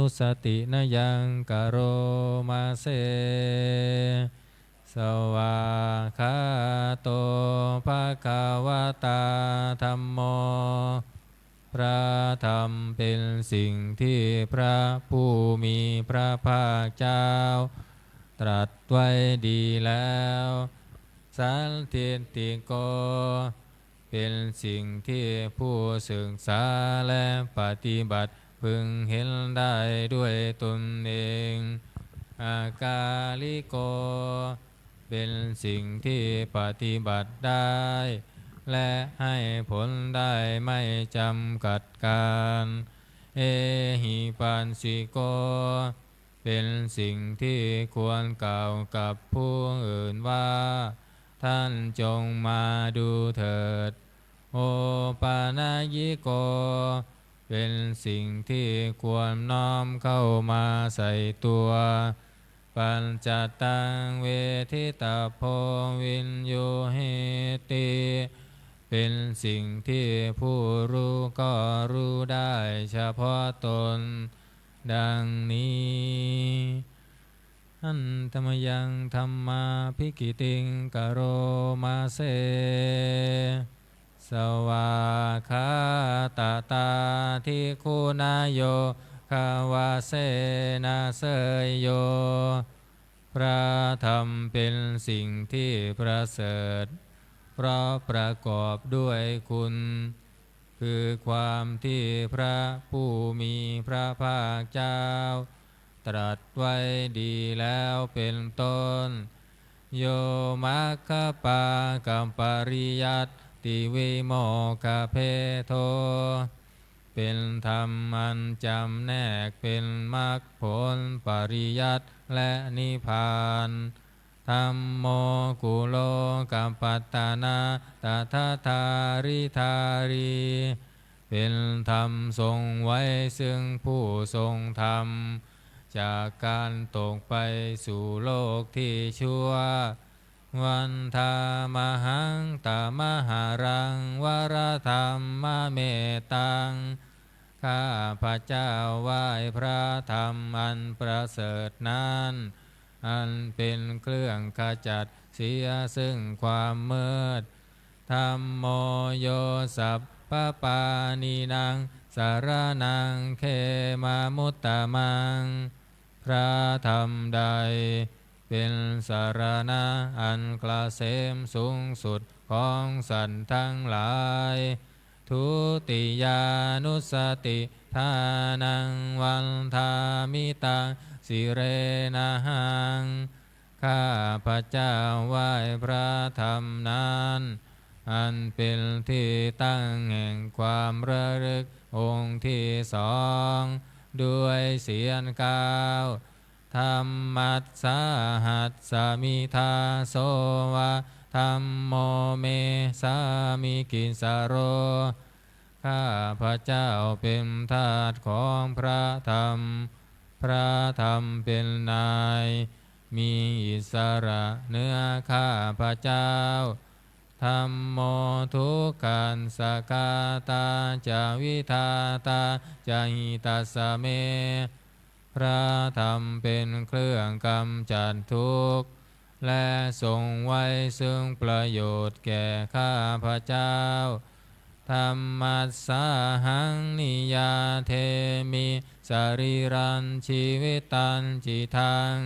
นุสตินยังกโรมาเสสวาคาโตภะคะวะตาธัมโมพระธรรมเป็นสิ่งที่พระผู้มีพระภาคเจ้าตรัสไว้ดีแล้วสันทิฏฐิโกเป็นสิ่งที่ผู้ศึกษาและปฏิบัติพึงเห็นได้ด้วยตนเองอากาลิโกเป็นสิ่งที่ปฏิบัติได้และให้ผลได้ไม่จำกัดการเอหิปัสสิโกเป็นสิ่งที่ควรกล่าวกับผู้อื่นว่าท่านจงมาดูเถิดโอปานายิโกเป็นสิ่งที่ควรน้อมเข้ามาใส่ตัวปัญจตังเวทิตาโพวินโยเหติเป็นสิ่งที่ผู้รู้ก็รู้ได้เฉพาะตนดังนี้อันธรรมยังธรรมาภิกิติงกโรมาเสสวาคาตาตาทิคุณาโยคาวาเสนาเสยโยพระธรรมเป็นสิ่งที่ประเสริฐเพราะประกอบด้วยคุณคือความที่พระผู้มีพระภาคเจ้าตรัสไว้ดีแล้วเป็นต้นโยมัคคปากัมปริยัตติวิโมกขเพโทเป็นธรรมอันจำแนกเป็นมรรคผลปริยัติและนิพพานธัมโมกุโลกัมปัตตานาตถาทาริธารีเป็นธรรมทรงไว้ซึ่งผู้ทรงธรรมจากการตกไปสู่โลกที่ชั่ววันธามหังตามหารังวรธรรมเมตังข้าพระเจ้าไหว้พระธรรมอันประเสริฐนั้นอันเป็นเครื่องขจัดเสียซึ่งความมืดธัมโมโยสัพพปานีนังสารนังเขมามุตตะมังพระธรรมใดเป็นสารณะอันเกษมสูงสุดของสัตว์ทั้งหลายทุติยานุสติทานังวันทามิตังสิเรนะหังข้าพระเจ้าไหว้พระธรรมนั้นอันเป็นที่ตั้งแห่งความระลึกองค์ที่สองด้วยเสียงกล่าวธรรมัสสหัสสมิทาโสวะธัมโมเมสามิกิสโรข้าพระเจ้าเป็นทาสของพระธรรมพระธรรมเป็นนายมีอิสระเหนือข้าพระเจ้าธัมโมทุกขันสกาตาจาวิทาตาจาหิตัสสะเมพระธรรมเป็นเครื่องกำจัดทุกข์และทรงไว้ซึ่งประโยชน์แก่ข้าพระเจ้าธัมมัสสาหังนิยาเทมิสรีรันชีวิตันจิตัง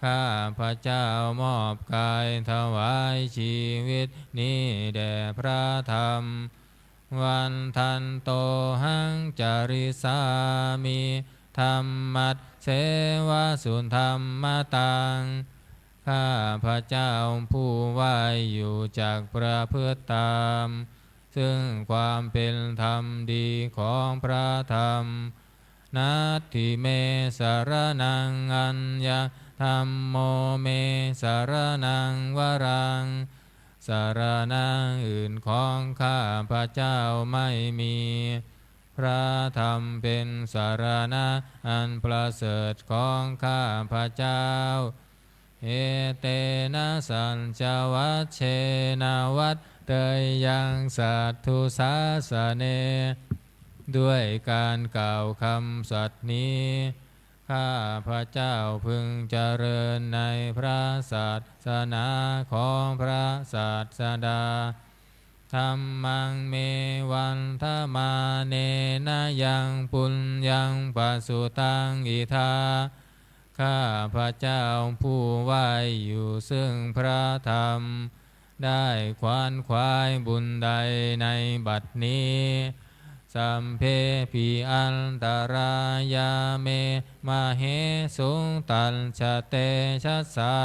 ข้าพระเจ้ามอบกายถวายชีวิตนี้แด่พระธรรมวันทันโตหังจาริสามิธรรมัสเสวะสุนธรรมตังข้าพระเจ้าผู้ไหวอยู่จากประพฤติตามซึ่งความเป็นธรรมดีของพระธรรมนัตถิเมสารนังอัญญาธัมโมเมสารนังวรังสารนังอื่นของข้าพระเจ้าไม่มีพระธรรมเป็นสารณะอันประเสริฐของข้าพระเจ้าเอเตนะสัญจวัชเชนาวัตเตยังสัตถุสาสเน ด้วยการกล่าวคำสัตย์นี้ข้าพระเจ้าพึงเจริญในพระศาสนาของพระศาสดาธัมมังเมวันทมาเนนะยังปุญญังปัสสุตังอิทาข้าพระเจ้าผู้ไหวอยู่ซึ่งพระธรรมได้ขวนขวายบุญใดในบัดนี้สัมเพปิอันตรายาเมมาเหสุงตัลชะเตชะสา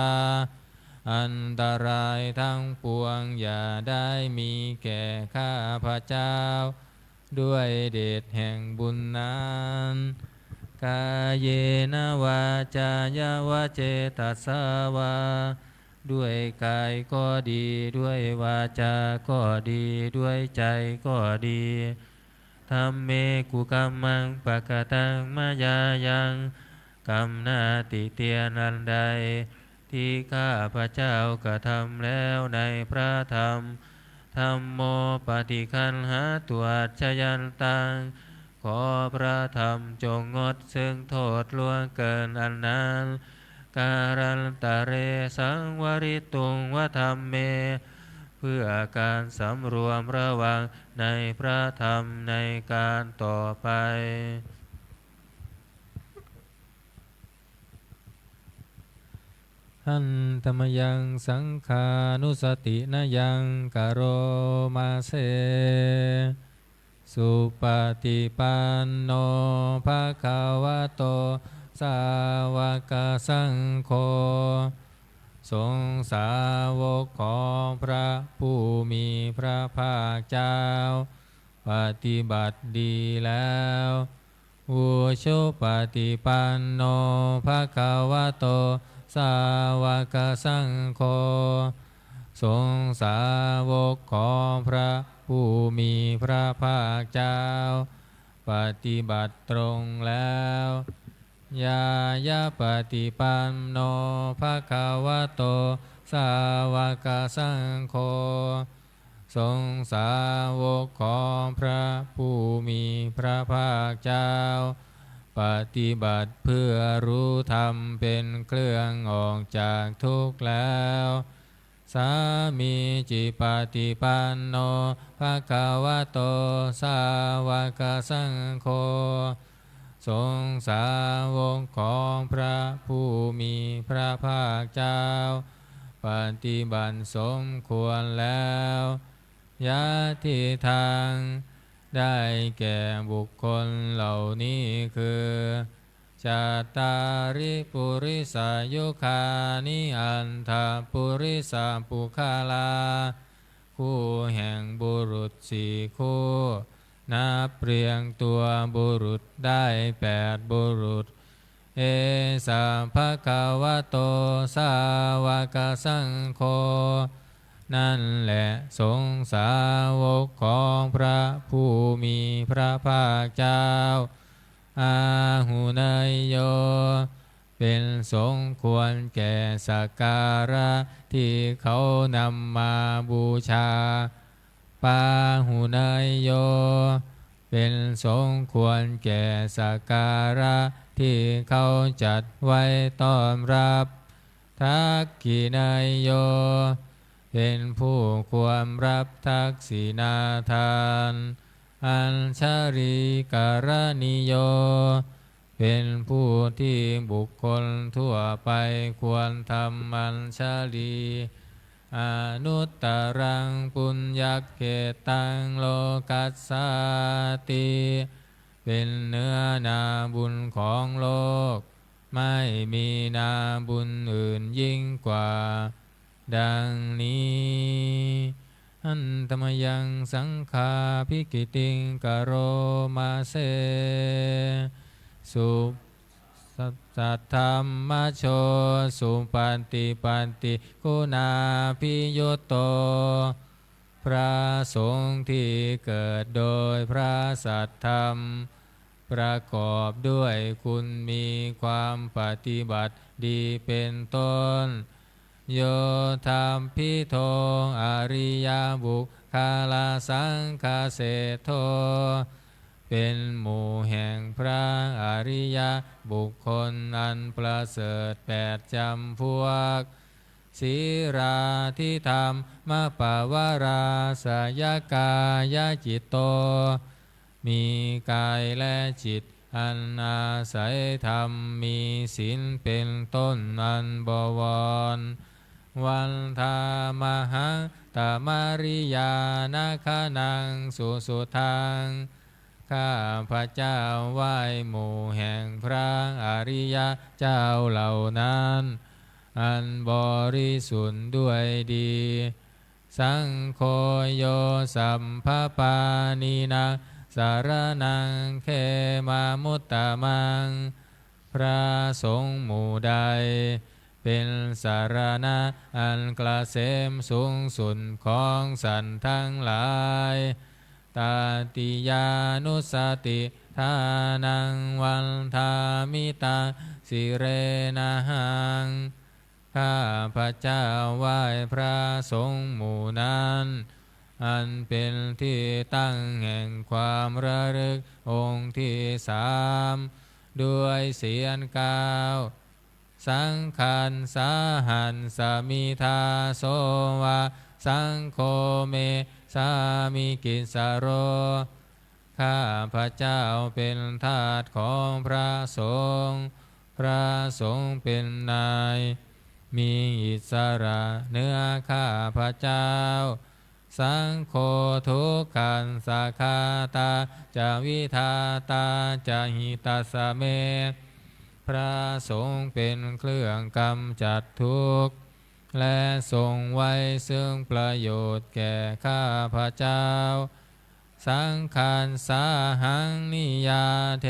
อันตรายทั้งปวงอย่าได้มีแก่ข้าพระเจ้าด้วยเดชแห่งบุญนั้นกายเยนะวาจายาวะเจตัสสาวาด้วยกายก็ดีด้วยวาจาก็ดีด้วยใจก็ดีธัมเมกุกัมมังปะกตังมายายังกรรมนาติเตียนันใดที่ข้าพระเจ้ากระทำแล้วในพระธรรมธัมโมปฏิคันหาตัวชยันตังขอพระธรรมจงงดซึ่งโทษล่วงเกินอันนั้นการันตะเรสังวริตุงวธรรมเมเพื่อการสำรวมระวังในพระธรรมในการต่อไปหันธรรมยังสังขานุสตินะยังกโรมาเสสุปฏิปันโนภะคะวะโตสาวกสังโฆสงฆ์สาวกของพระผู้มีพระภาคเจ้าปฏิบัติดีแล้วอุชุปฏิปันโนภะคะวะโตสาวกสังโฆสงฆ์สาวกของพระผู้มีพระภาคเจ้าปฏิบัติตรงแล้วยายาปฏิปันโนภะคะวะโตสาวกสังโฆสงฆ์สาวกของพระผู้มีพระภาคเจ้าปฏิบัติเพื่อรู้ธรรมเป็นเครื่องออกจากทุกข์แล้วสามีจิปฏิปันโนภะคะวะโตสาวกสังโฆสงฆ์สาวกของพระผู้มีพระภาคเจ้าปฏิบัติสมควรแล้วยะทิทางได้แก่บุคคลเหล่านี้คือจัตตาริปุริสายุคานิอันธปุริสาปุคาลาคู่แห่งบุรุษสี่คู่นับเรียงตัวบุรุษได้8บุรุษเอสาภะคะวะโตสาวกสังโฆนั่นแหละสงฆ์สาวกของพระผู้มีพระภาคเจ้าอาหุเนยโยเป็นสมควรแก่สักการะที่เขานำมาบูชาปาหุเนยโยเป็นสมควรแก่สักการะที่เขาจัดไว้ต้อนรับทักขิเนยโยเป็นผู้ควรรับทักษิณาทานอัญชริกรณิโยเป็นผู้ที่บุคคลทั่วไปควรทำอัญชลีอนุตตรังปุญญเกตังโลกัสสติเป็นเนื้อนาบุญของโลกไม่มีนาบุญอื่นยิ่งกว่าดังนี้อันตมยังสังฆาภิกิติงกโรมาเสสุสัทธัมมโชสุปันติปันติคุณาภิยุตโตพระสงฆ์ที่เกิดโดยพระสัทธรรมประกอบด้วยคุณมีความปฏิบัติดีเป็นต้นโยธรรมพิโทอริยบุคคลาสังคเสโท เป็นหมู่แห่งพระอริยบุคคลอันประเสริฐ8 จำพวกศีราทิธรรมมปวาราสยกายจิตโตมีกายและจิตอันอาศัยธรรมมีศีลเป็นต้นอันบวรวันธามหังตมาริยานาคนังสุสุทังข้าพระเจ้าไหว้หมู่แห่งพระอริยเจ้าเหล่านั้นอันบริสุทธิ์ด้วยดีสังโฆโยสัมภปานีนาสารนังเขมามุตตะมังพระสงฆ์หมู่ใดเป็นสารณะอันเกษมสูงสุดของสัตว์ทั้งหลายตาติยานุสติทานังวันทามิตาสิเรนะหังข้าพระเจ้าไหว้พระสงฆ์หมู่นั้นอันเป็นที่ตั้งแห่งความระลึกองค์ที่3ด้วยเสียงกล่าวสังขันสาหันสมิทาโสวะสังโฆเมสามิกิสโรข้าพระเจ้าเป็นทาสของพระสงฆ์พระสงฆ์เป็นนายมีอิสระเหนือข้าพระเจ้าสังโฆทุกขันสาคาตาจะวิทาตาจะหิตาสเมพระสงฆ์เป็นเครื่องกำจัดทุกข์และทรงไว้ซึ่งประโยชน์แก่ข้าพระเจ้าสังขารสาหังนิยาเท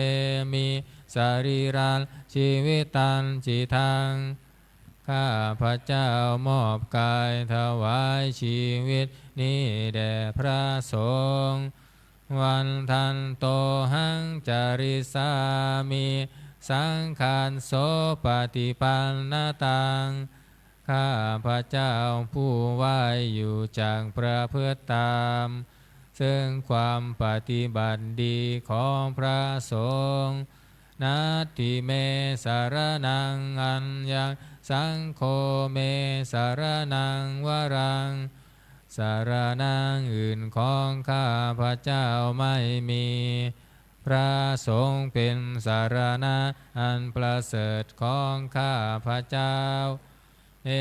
มิสรีรันชีวิตันจิตังข้าพระเจ้ามอบกายถวายชีวิตนี้แด่พระสงฆ์วันทันโตหังจาริสามิสังขารโสปฏิปันนตังข้าพระเจ้าผู้ไหวอยู่จากประพฤติตามซึ่งความปฏิบัติดีของพระสงฆ์นาทิเมสารนังอัญญังสังโฆเมสารนังวรังสารนังอื่นของข้าพระเจ้าไม่มีพระสงฆ์เป็นสารณะอันประเสริฐของข้าพระเจ้าเอ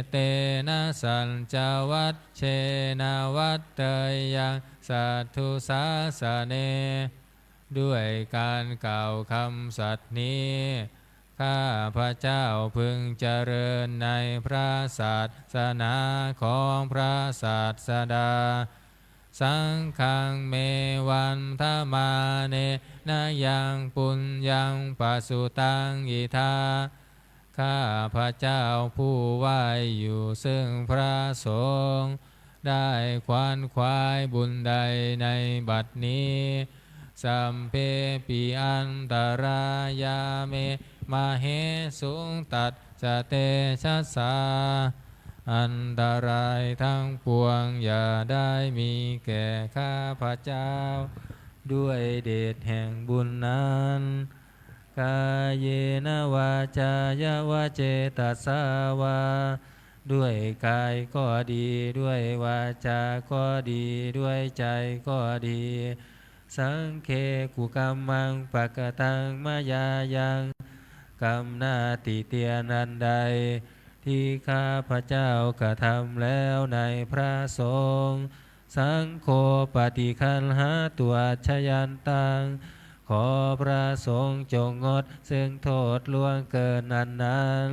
เตนะสัญจวัตเชนะวัตเตยังสัทธุสาสเนด้วยการกล่าวคำสัตย์นี้ข้าพระเจ้าพึงเจริญในพระศาสนาของพระศาสดาสังฆังเมวันทมาเนนะยังปุญญังปัสสุตังอิทาข้าพระเจ้าผู้ไหวอยู่ซึ่งพระสงฆ์ได้ขวนขวายบุญใดในบัดนี้สัมเพปิอันตรายาเมมาเหสุงตัดสเตชะสาอันตรายทั้งปวงอย่าได้มีแก่ข้าพระเจ้าด้วยเดชแห่งบุญนั้นกายเยนะวาจายะวะเจตัสสาวาด้วยกายก็ดีด้วยวาจาก็ดีด้วยใจก็ดีสังเคกุกัมมังปะกตังมายายังกรรมหน้าติเตียนันใดที่ข้าพระเจ้ากระทำแล้วในพระสงฆ์สังโฆปฏิคันหาตัวชยันตังขอพระสงฆ์จงงดซึ่งโทษล่วงเกินนั้น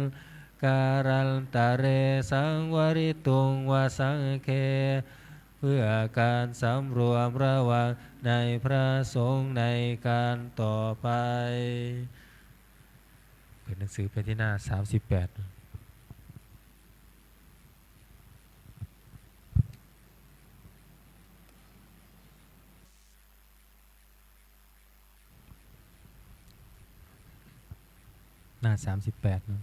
การันตะเรสังวริตุงวสังเคเพื่อการสำรวมระวังในพระสงฆ์ในการต่อไปเปิดหนังสือไปที่หน้า38หน้า38นะ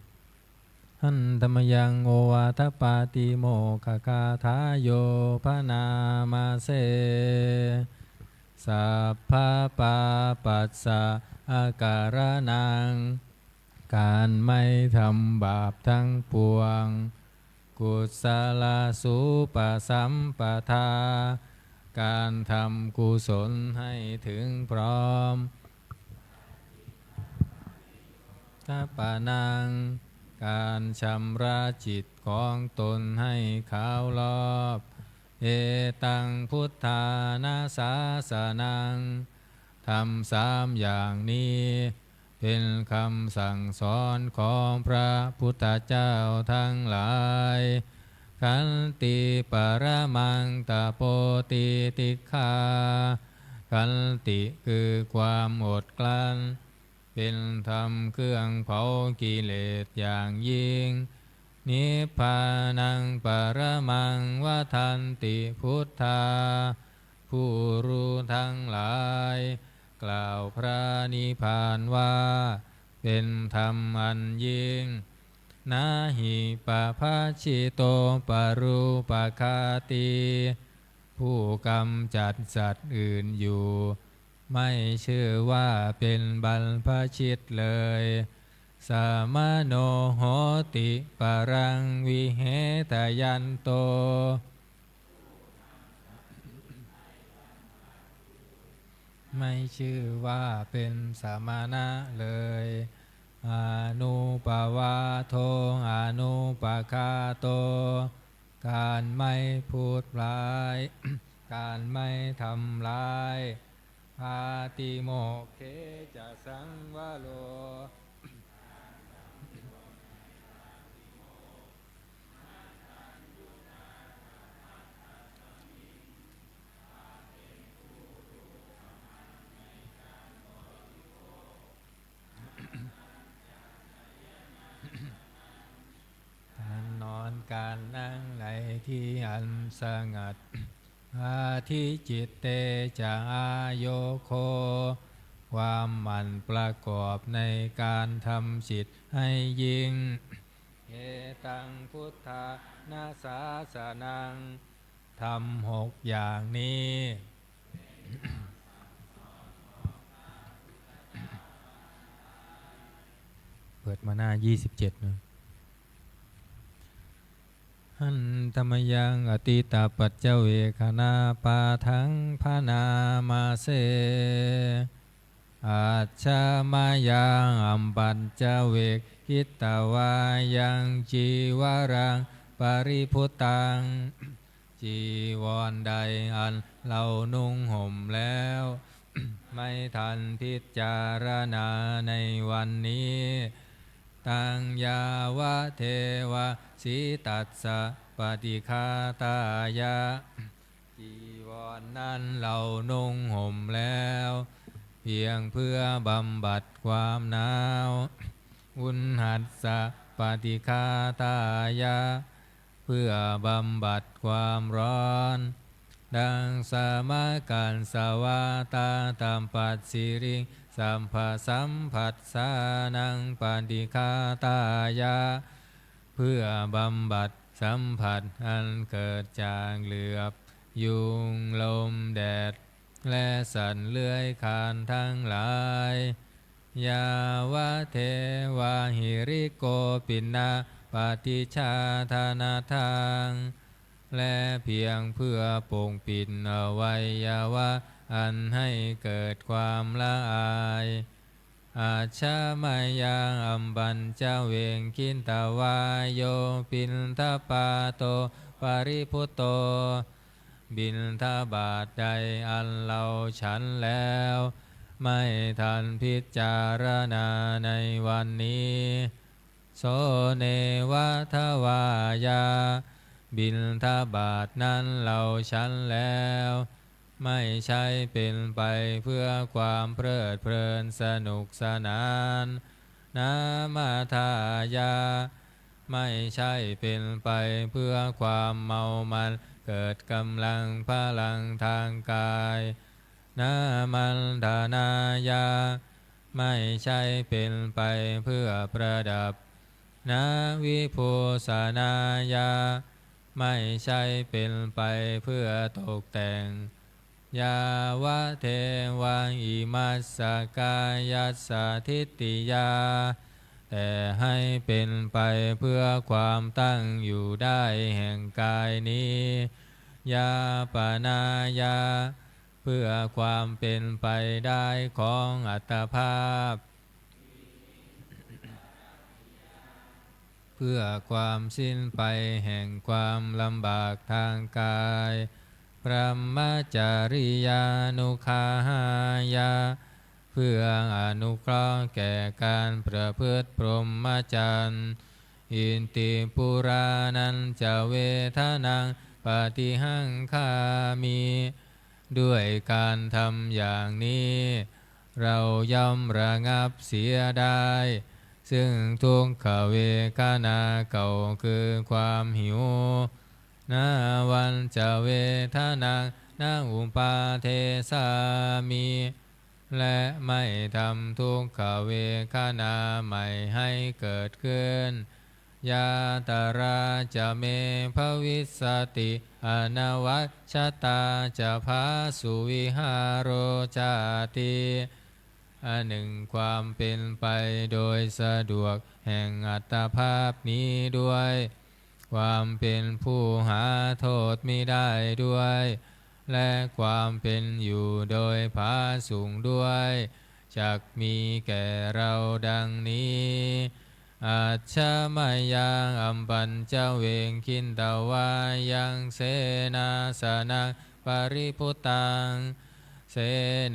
หันธรรมยังโอวาทปาติโมขคาทาโยพนามาเส สัพพะปาปัสสะอาการนังการไม่ทำบาปทั้งปวงกุศลสุปสัมปทาการทำกุศลให้ถึงพร้อมทัปปานังการชำระจิตของตนให้ขาวรอบเอตังพุทธานาสาสนังทำ3 อย่างนี้เป็นคำสั่งสอนของพระพุทธเจ้าทั้งหลายขันติปรมังตโปติติฆาขันติคือความอดกลั้นเป็นธรรมเครื่องเผากิเลสอย่างยิ่งนิพพานังปรมังวทันติพุทธาผู้รู้ทั้งหลายกล่าวพระนิพพานว่าเป็นธรรมอันยิ่งนาหิปภาชิโตปรูปคาติผู้กำจัดสัตว์อื่นอยู่ไม่ชื่อว่าเป็นบรรพชิตเลยสามโนโหติปรังวิเหตยันโตไม่ชื่อว่าเป็นสามณะเลยอนุปวาโทอนุปคาโตการไม่พูดร้าย การไม่ทำร้ายปาติโมกเขจะสังวโรการนอนการนั่งในที่อันสงัดอาทิจิตเตจะอาโยโคความหมั่นประกอบในการทำจิตให้ยิ่งเอตังพุทธานาสาสนังทำ6 อย่างนี้เปิดมาหน้า27นะหันธรรมยังอติตาปัจเจเวคณาปาทังพานามาเสอาชามายังอัมปัญจเวกขิตวายังจีวรังปริพุตังจีวรใดอันเรานุ่งห่มแล้ว ไม่ทันพิจารณาในวันนี้ตังยาวะเทวะสีตัสสะปฏิฆาตายะจีวรนั้นเรานุ่งห่มแล้วเพียงเพื่อบำบัดความหนาวอุณหัสสะปฏิฆาตายะเพื่อบำบัดความร้อนดังสมาการสวาตาตามปัสสิริงสัมภสัมผัสสานังปฏิฆาตายะเพื่อบำบัดสัมผัสอันเกิดจากเหลือบยุงลมแดดและสัตว์เลื้อยคลานทั้งหลายยาวะเทวาหิริโกปินาปฏิชาธานาทังและเพียงเพื่อปกปิดอวัยวะอันให้เกิดความละอายอาชามายังอัมบัญจเวงคินตวายโยปินทปาโตปริพุตโตบิณฑบาตใดอันเราฉันแล้วไม่ทันพิจารณาในวันนี้โสเนวะทวายาบิณฑบาตนั้นเราฉันแล้วไม่ใช่เป็นไปเพื่อความเพลิดเพลินสนุกสนานนามาทายาไม่ใช่เป็นไปเพื่อความเมามันเกิดกำลังพลังทางกายนามันดานายาไม่ใช่เป็นไปเพื่อประดับนาวิภูสานายาไม่ใช่เป็นไปเพื่อตกแต่ง ยาวะเทวังอิมัสสกายัสสะทิฏฐิยาแต่ให้เป็นไปเพื่อความตั้งอยู่ได้แห่งกายนี้ยาปนายาเพื่อความเป็นไปได้ของอัตภาพเพื่อความสิ้นไปแห่งความลำบากทางกายพรหมจาริยานุคาหายาเพื่ออนุเคราะห์แก่การประพฤติพรหมจรรย์อินติปุรานันจะเวทนังปฏิหังคามิด้วยการทำอย่างนี้เราย่อมระงับเสียได้ซึ่งทุกขเวทนาเก่าคือความหิวนาวันจะเวทนานาอุปาเทสามิและไม่ทำทุกขเวทนาใหม่ให้เกิดขึ้นยาตราจะเมภวิสติอนวัชตาจะพาสุวิหารโรจาติอันหนึ่งความเป็นไปโดยสะดวกแห่งอัตภาพนี้ด้วยความเป็นผู้หาโทษมิได้ด้วยและความเป็นอยู่โดยผาสูงด้วยจักมีแก่เราดังนี้อาชามายังอัมปัญจเวงคินตวายังเสนาสนังปริพุตังเส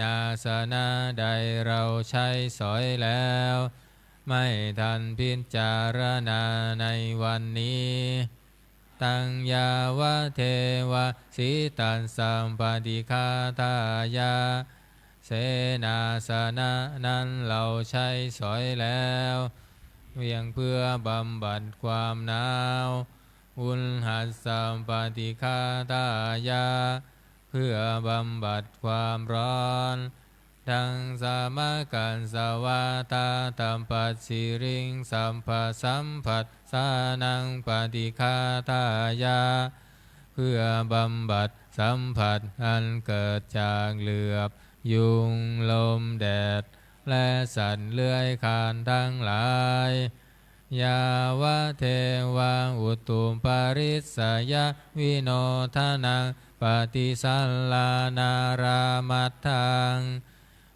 นาสนะใดเราใช้สอยแล้วไม่ทันพิจารณาในวันนี้ตังยาวะเทวะสิตันสัมปติฆาตายาเสนาสนะนั้นเราใช้สอยแล้วเพียงเพื่อบำบัดความหนาวอุลหัสสัมปติฆาตายาเพื่อบำบัดความร้อนดังสามากันสวาตาตัมปัสสิริงสัมปสัมผัสสานังปฏิฆาตายาเพื่อบำบัดสัมผัสอันเกิดจากเหลือบยุงลมแดดและสัตว์เลื้อยคลานทั้งหลายยาวะเทวังอุตุปาริสยวิโนทานังปฏิสัลลานารามัตถัง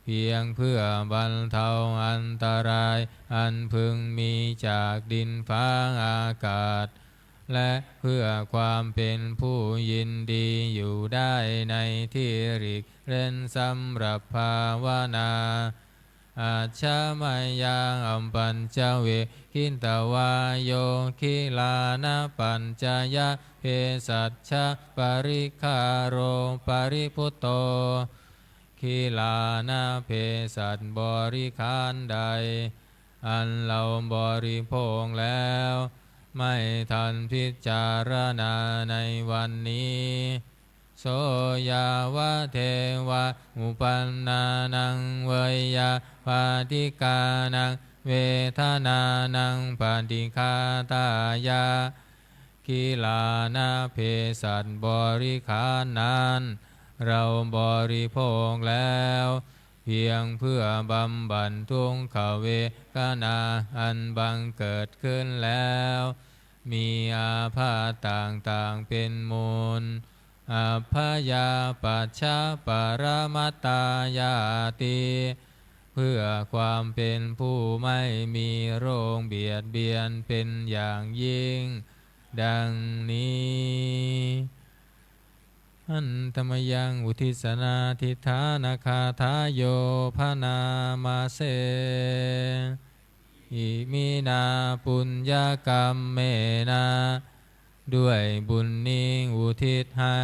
เพียงเพื่อบรรเทาอันตรายอันพึงมีจากดินฟ้าอากาศและเพื่อความเป็นผู้ยินดีอยู่ได้ในที่หลีกเร้นสำหรับภาวนาอาชามายังอัมปัญจเวคินตวายโยคิลานะปัญจยะเพสัชชะปริคาโรปริพุตโตคิลานะเพสัชบริขารใดอันเราบริโภคแล้วไม่ทันพิจารณาในวันนี้โสยาวะเทวะอุปันนานังเวยาปาติกานังเวทนานังปฏิฆาตายาคิลานะเพสัชบริขารนั้นเราบริโภคแล้วเพียงเพื่อบำบัดทุกขเวทนาอันบังเกิดขึ้นแล้วมีอาพาธต่างๆเป็นมูลอัพพยาปัชชะปรมัตตายาติเพื่อความเป็นผู้ไม่มีโรคเบียดเบียนเป็นอย่างยิ่งดังนี้อันธรรมยังอุทิศนาทิฏฐานาคาทายโยภนามาเสอิมินาปุญญกรรมเมนาด้วยบุญนี้อุทิศให้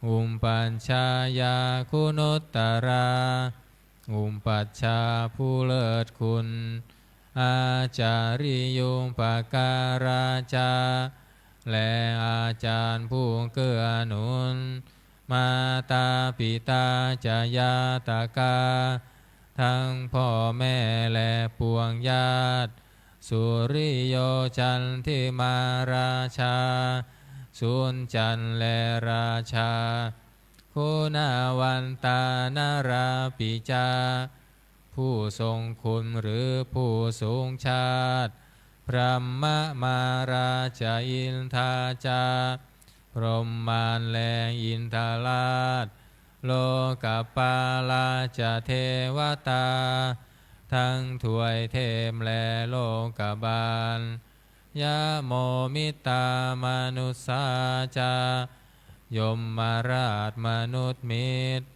อุมปัญชายาคุณุตตราอุมปัชชาผู้เลิศคุณอาจาริยุงปการาจาและอาจารย์ผู้เกื้อหนุนมาตาปิตาจายาตากาทั้งพ่อแม่และปวงญาติสุริโยจันทิมาราชาสุนจันและราชา คุณาวันตานาราปิจาผู้ทรงคุณหรือผู้สูงชาติพระมะมาราชอินทาจาพรหมมารแลอินทราชโลกปาลาจะเทวตาทั้งถวยเทมและโลกบาลยะโมมิตามนุสสาจายมมาราชมนุษย์มิตร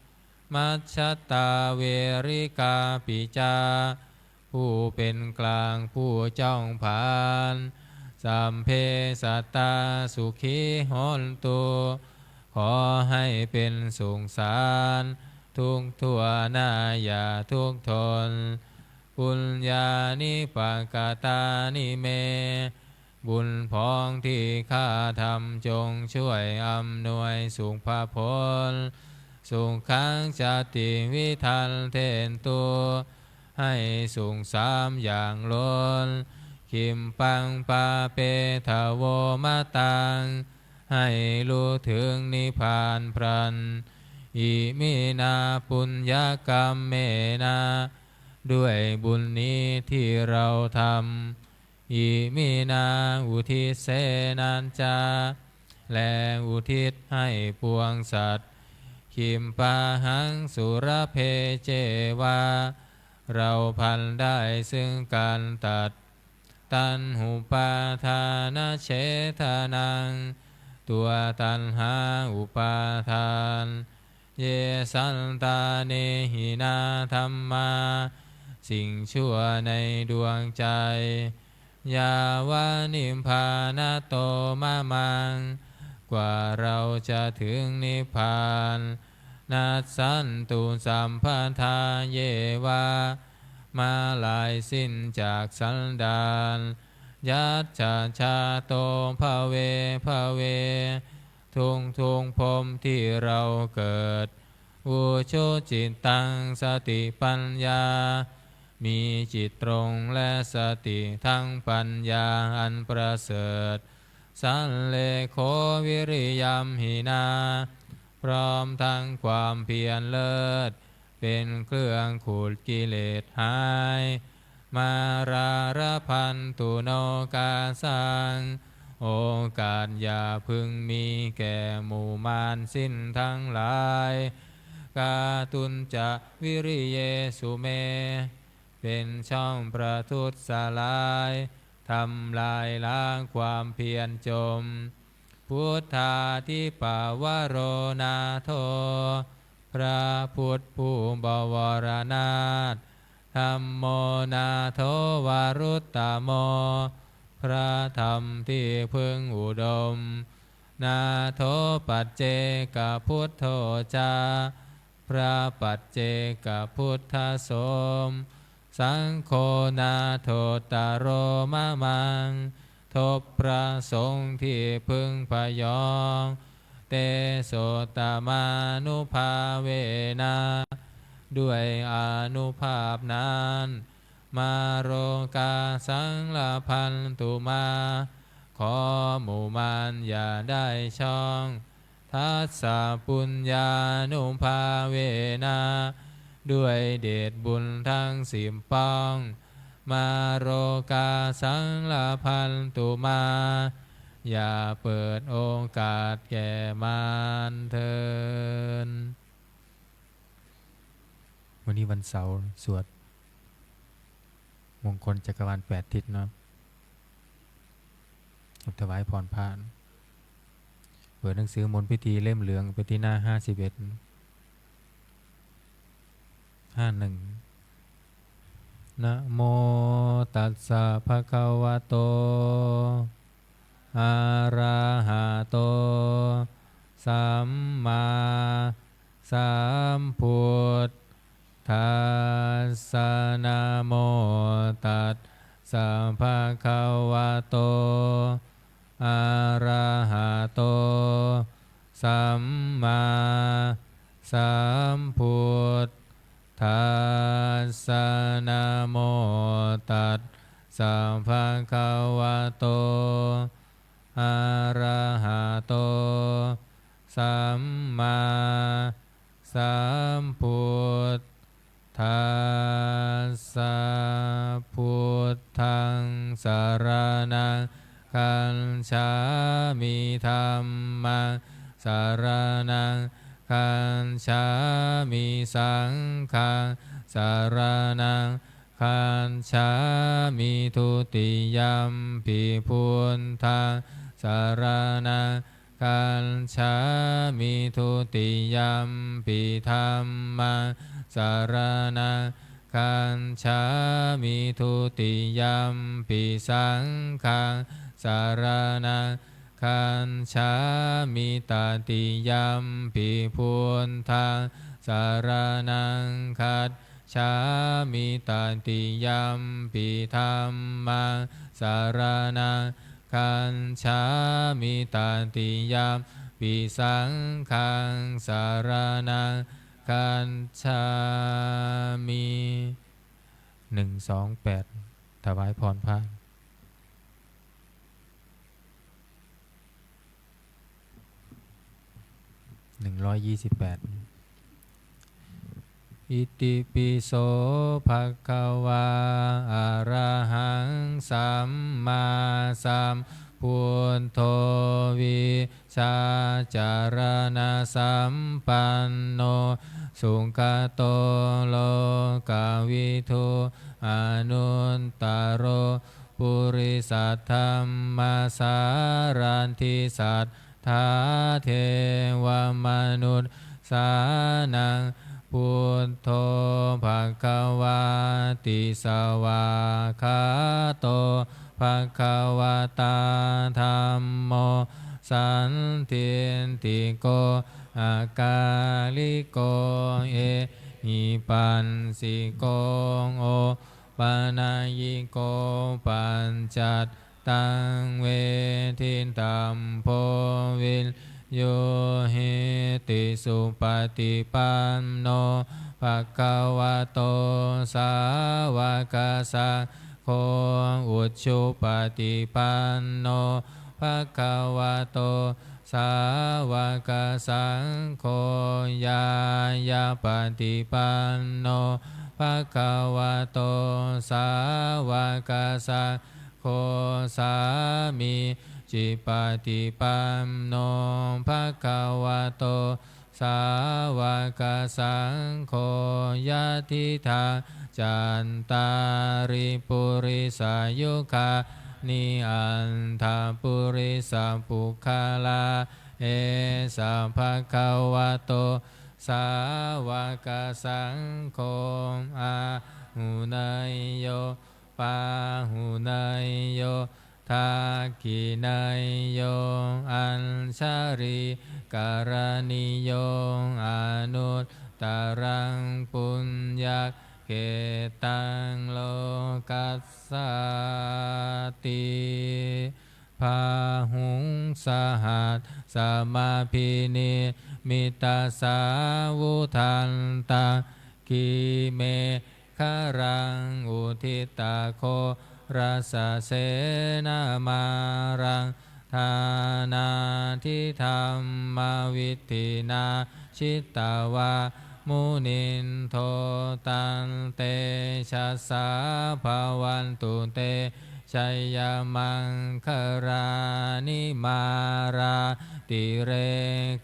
มัชฌตาเวริกาปิจาผู้เป็นกลางผู้จ้องผานสัมเพสัตตาสุขีหนตุขอให้เป็นสุขสารทุกทั่วหน้าอย่าทุกทนปุญญานิปักตานิเมบุญพ้องที่ข้าทำจงช่วยอำนวยสุขภาพลสุขขังจติวิทันเทนตัวให้สุขสามอย่างล้นคิมปังปาเปทะโวมาตังให้รู้ถึงนิพพานพรันอิมินาปุญญกรรมเมนาด้วยบุญนี้ที่เราทำอิมินาอุทิศเสนันจาและอุทิศให้ปวงสัตว์คิมปาหังสุรเพเจวาเราพันได้ซึ่งการตัดตันหุปาทานเฉทานังตัวตันหาอุปาทานเยสันตาเนหินาธรรมาสิ่งชั่วในดวงใจยาวานิมพานาโตมามังกว่าเราจะถึงนิพพานนัสสันตุสัมพันธาเยวามาลายสิ้นจากสันดานยัจจาชาโตภเวภเวทุงพรหมที่เราเกิดอุชุจิตตังสติปัญญามีจิตตรงและสติทั้งปัญญาอันประเสริฐสันเลโควิริยัมหินาพร้อมทั้งความเพียรเลิศเป็นเครื่องขูดกิเลสหายมาราระพันตุโนกาสังโอกาสอย่าพึงมีแก่หมู่มารสิ้นทั้งหลายกาตุนจะวิริเยสุเมเป็นช่องประทุษลายทำลายล้างความเพียรจมพุทธาทิปาวโรนาโทพระพุทธผู้บวรนาถธัมโมนาโทวารุตตโมพระธรรมที่พึงอุดมนาโทปัจเจกพุทโธจาพระปัจเจกพุทธสมสังโฆนาโทตโรมะมังทบพระสงฆ์ที่พึงพยองเตโสตมานุภาเวนะด้วยอานุภาพนั้นมาโรกาสังลาพันตุมาขอหมู่มารอย่าได้ช่องทัสสะปุญญานุภาเวนะด้วยเดชบุญทั้งสิบปองมาโรกาสังลาพันตุมาอย่าเปิดโอกาสแก่มารเถิดวันนี้วันเสาร์สวดมงคลจักรวาล8 ทิศเนาะถวายพรพานเปิดหนังสือมนต์พิธีเล่มเหลืองไปที่หน้า51 51นะโมตัสสะภะคะวะโตอะระหะโตสัมมาสัมพุทธัสสะนะโมตัสสะภะคะวะโตอะระหะโตสัมมาสัมพุทธัสสะนะโมตัสสะภะคะวะโตอะระหะโตส สัมมาสัมพุทธัสสะพุทธังสรณังคัจฉามิธัมมังสรณังคัจฉามิสังฆังสรณังคัจฉามิทุติยัมปิพุทธังสรณังคัจฉามิทุติยัมปิธัมมังสรณังคัจฉามิทุติยัมปิสังฆังสรณังคัจฉามิตติยัมปิพุทธังสรณังคัจฉามิตติยัมปิธัมมังสรณังคัจฉามิตติยัมปิสังฆังสรณังคัจฉามิ128ถวายพรพระ128อิติปิโสภะคะวาอะระหังสัมมาสัมพุทโธวิชาจารณสัมปันโนสุขโตโลกวิทูอนุตตโรปุริสัทธัมมาสารันติสัทธาเทวมนุษย์สานังพุทโธภคะวาติสวาคาโตภคะวตาธัมโมสันทิติโกอากาลิโกเอหิปัสสิโกโอปานายิโกปัญจัตตังเวทิตัมโพวินโยหิติสุปฏิปันโนภะคะวะโตสาวกสังโฆอุชุปฏิปันโนภะคะวะโตสาวกสังโฆญาญาปฏิปันโนภะคะวะโตสาวกสังโฆสามีจิปฏิปันโนภะคะวะโตสาวกสังโฆยะทิทางจันตาริปุริสายุคานิอันทาปุริสาปุคาลาเอสะภะคะวะโตสาวกสังโฆอาหุเนยโยปาหุเนยโยทากินัยโยอัญชาริการณิโยอนุตตรังปุญญเกตังโลกัสสติพาหุงสหัสสมาพินิมิตาสาวุทันตังกิเมฆรังอุทิตาโครัสเสนามารังทานาทิธรรมวิธินาชิตาวามุนินโทตันเตชะสาภาวันตุเตชัยยมังครานิมาราติเร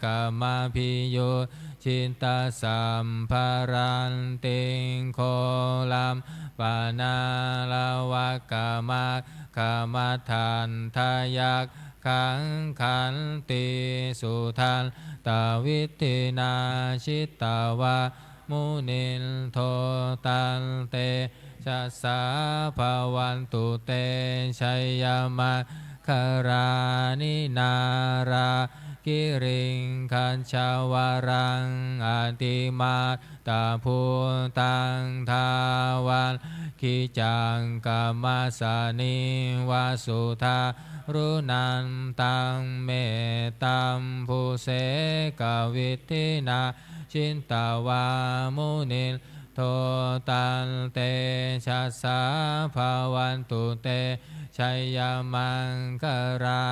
กามาพิโยชินตาสัมภารันติงโคลัมปานาลาวกามาคามาทันทายักขังขันติสุทันตาวิตินาชิตาวามุนินโทตันเตชะสาภาวันตุเตชัยยมังครานินารากิริงคัญชาวรังอติมาตาภูตังทาวันกิจังกามาสานิวาสุธารุนันตังเมตัมภูเสกวิทินาชินตาวามุนินโทตันเตชะสาภาวันตุเตชัยยมังครา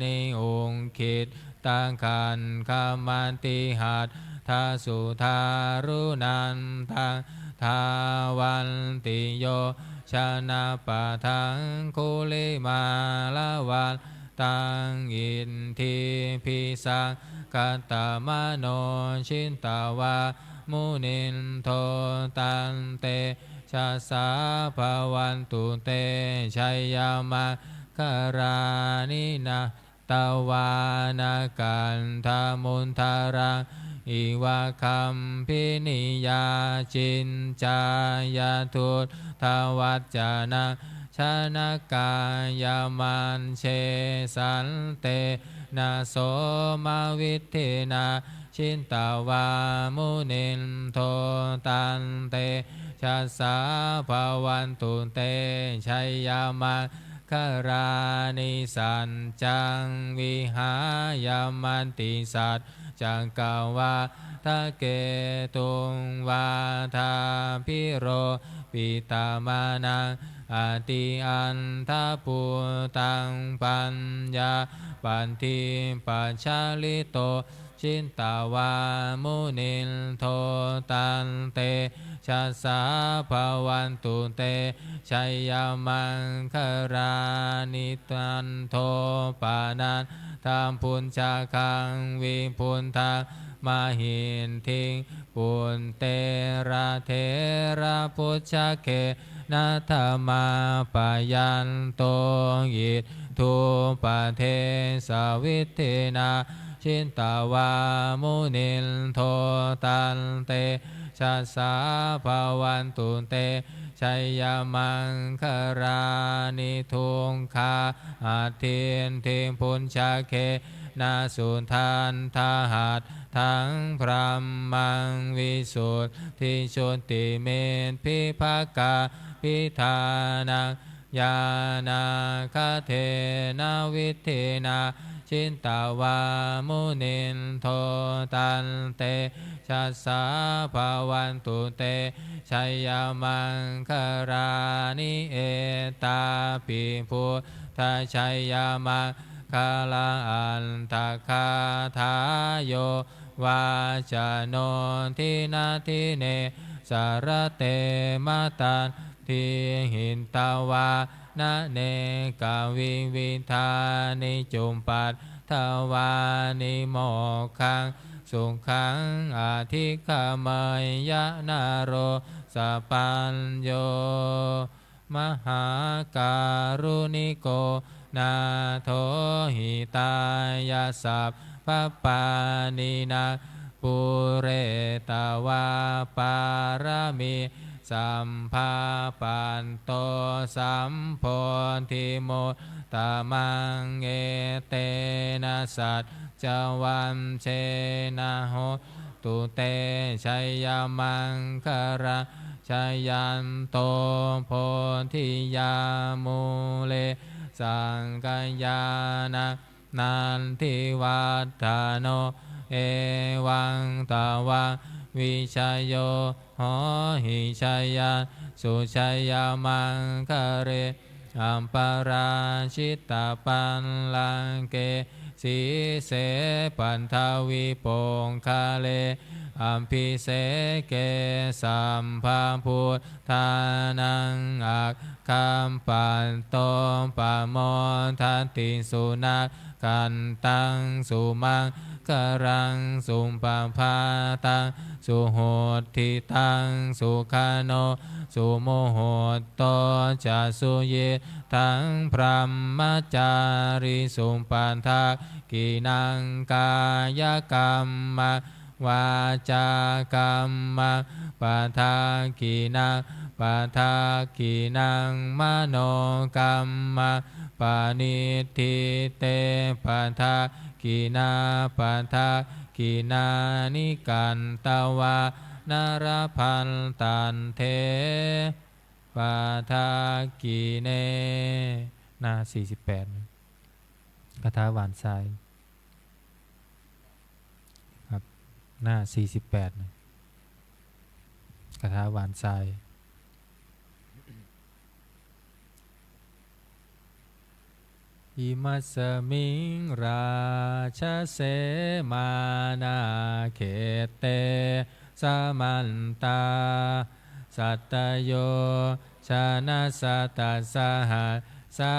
นิองคิด ตังคันคามันติหัตทาสุทารุนันทังทาวันติโยชนะปะทังคุลิมาลาวันตังอินทีพิสังกัตตมโนชินตาวามุนินโทตันเตชะสาภวันตุเตชัยยามะคารานินาตวานากันทามุนทารังอิวะคัมพินิยาจินจายาทุตทวัจจานังชนะกายามันเชสันเตนะโสมาวิเทนาชินตาวามุนินโทตันเตชะสาภวันตุเตชัยยามังคารานิสันจังวิหายามันติสัตจังกาวาทะเกตุงวาทาพิโรปิตามานังอติอันทาปุตังปัญญาปันทิปัจฉาลิโตชินตาวามุนินโทตันเตชะสาภวันตุเตชัยยามังคารานิตันโทปานันธรรมพุญชาคังวิพุนทางมาหินทิงปุนเตระเทระพุชเกนัทมาปยันโตยิทุปเทสวิเทนาชินตาวามุนินโทตันเตชะสาภวันตุเตชัยยามังคารานิทุงคาอาเทียนเทมพุญชาเคนาสุทานทาหัตทั้งพรหมังวิสุทธิชนติเมนพิภากาพิธานังญาณาคเทนาวิเทนาชินตาวามุนินโทตันเตชะสาภวันตุเตชัยยามังคารานิเอตาปิพุทธชัยยามังคาลังอันตคาทาโยวาจโนทินาทิเนสารเตมตันทิหินตาวานะเนกาวิวิธานิจุมปัตทวานิโมขังสุขังอาทิขมยยะนาโรสปัญโยมหาการุณิโกนาโทหิตายาสัพพปานินาปุเรตวาปารมีสัมภาปันโตสัมโพธิโมตามังเอเตนะสัจจวันเชนะโหตุเตชัยยามังคาราชัยยันโตโพธิยามูเลสังกายานะนันทิวัฏานโนเอวังตาวังวิชัยโยหอหิชัยยาสุชัยยามังคาเรอัมปาราชิตาปันลังเกสีเสปันทวีโปงคาเลอัมพิเสเกสัมภาพุทธานังอักคัมปันโตปะโมทันติสุนักกันตังสุมังกรังสุปภาตังสุโหติตังสุขโนสุโมโหโตจะสุเยทังพรหมจาริสุปันทากินังกายกรรมวาจากรรมปะทากินังปะทากินังมโนกรรมปานิทิเตปะทากินาปะทากินานิกันตวานารพันตันเทปะทากิเนหน้า48คาถาหวานทรายครับหน้า48คาถาหวานทราย อิมัสมิงราชเสมานาเขเตสมันตาสัตตโยชนะสัตตสหัสสา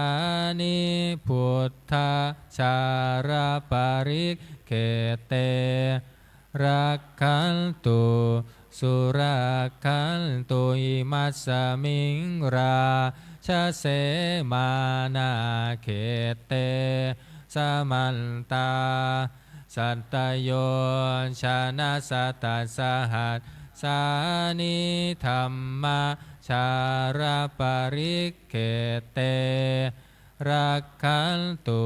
นิพุทธชาราปริกเขเตรักขันตุสุรักขันตุอิมัสมิงราชเสมานาเขเตสมันตาสัตตโยชนะสัตตสหัสสานิธรรมชาราปริกเขเตรักขันตุ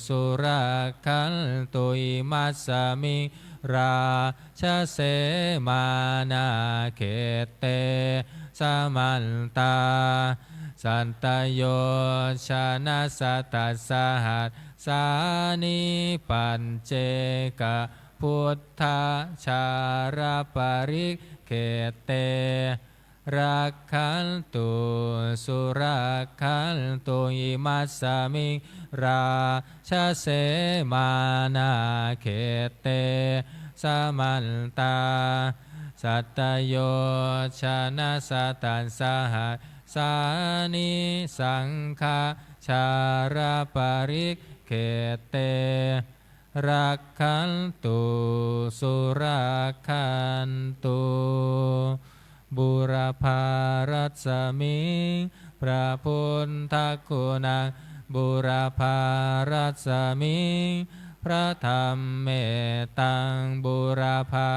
สุรักขันตุอิมัสมิราชเสมานาเขเตสมันตาสัตตโยชนะสัตตสหัสสานิปัญเจกพุทธชาราปริกเขเตรักขันตุสุรักขันตุอิมัสมิราชเสมานาเขเตสมันตาสัตตโยชนะสัตตสหัสสานิสังฆาชาราปริกเขเตรักขันตุสุรักขันตุบุรพารัสมิงพระพุทธคุณังบุรพารัสมิงพระธรรมเมตตังบุรพา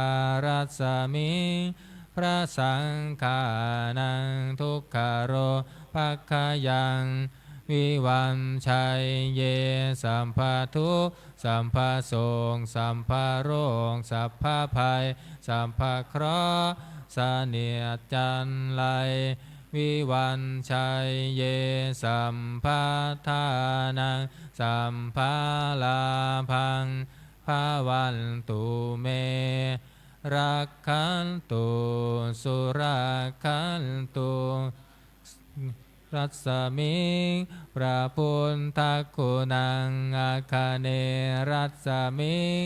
รัสมิงพระสังฆานังทุกขโรภัคคยังวิวันชัยเยสัมภทุกข์สัมภโสงสัมภโรคสัพพภัยสัมภเคราะห์เสนียดจันไรวิวันชัยเยสัมภทานังสัมภาลาพังภาวันตุเมรักขันตุสุรักขันตุรัสมิงพระพุทธคุณังอาคเนรัสมิง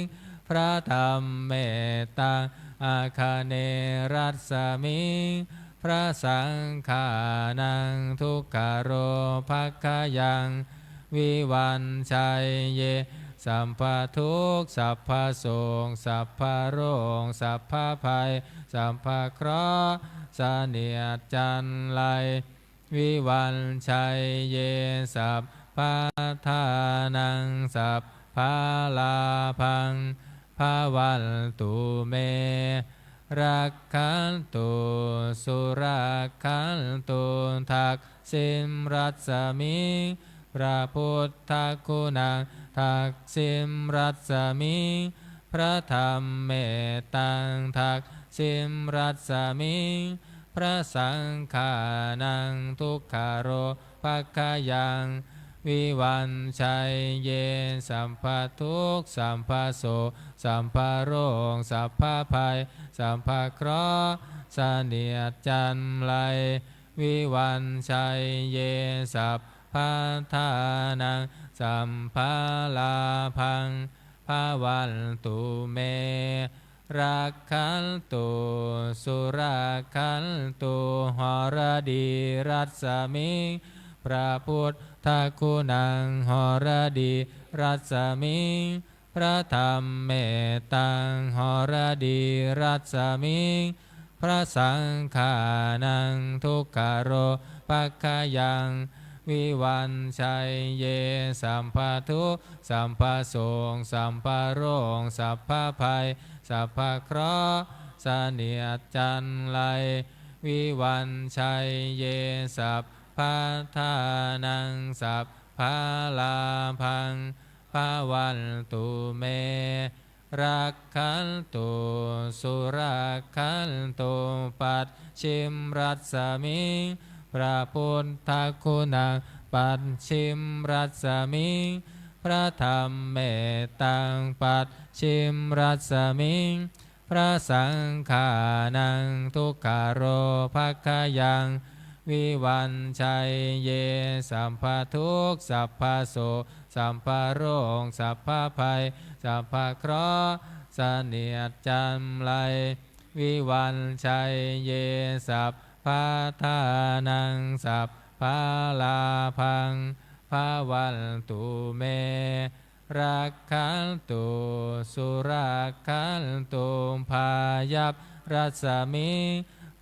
พระธรรมเมตตังอาคเนรัสมิงพระสังฆานังทุกขโรภัคคยังวิวันชัยเยสัมภทุกข์สัพพโสงสัพพโรคสัพพภัยสัพพเคราะห์เสนียดจันไรวิวันชัยเยสัพพทานังสัพพาลาพังภาวันตุเมรักขันตุสุรักขันตุทักษิณรัสมิงพระพุทธคุณังทักษิณรัสมิงพระธรรมเมตตังทักษิณรัสมิงพระสังฆานังทุกขโรภัคคยังวิวันชัยเยสัมภทุกข์สัมภโสสัมภโรคสัพพภัยสัมภเคราะห์เสนียดจันไรวิวันชัยเยสัพพทานังสัมภาลาพังภาวันตุเมรักขันตุสุรักขันตุหรดีรัสมิงพระพุทธคุณังหรดีรัสมิงพระธรรมเมตตังหรดีรัสมิงพระสังฆานังทุกขโรภัคคยังวิวันชัยเยสัมภทุกข์สัมภโสงสัมภโรคสัพพภัยสัพพเคราะห์เสนียดจันไรวิวันชัยเยสัพพทานังสัพพาลาพังภาวันตุเมรักขันตุสุรักขันตุปัจฉิมรัสมิงพระพุทธคุณังปัจฉิมรัสมิงพระธรรมเมตตังปัจฉิมรัสมิงพระสังฆานังทุกขโรภัคคยัง วิวันชัยเยสัมภทุกข์สัพพโสสัมภโรคสัพพภัยสัพพเคราะห์เสนียดจำไรวิวันชัยเยสัพพะทานังสัพพะลาภังภาวันตุเมรักขันตุสุรักขันตุพายัพรัสมิ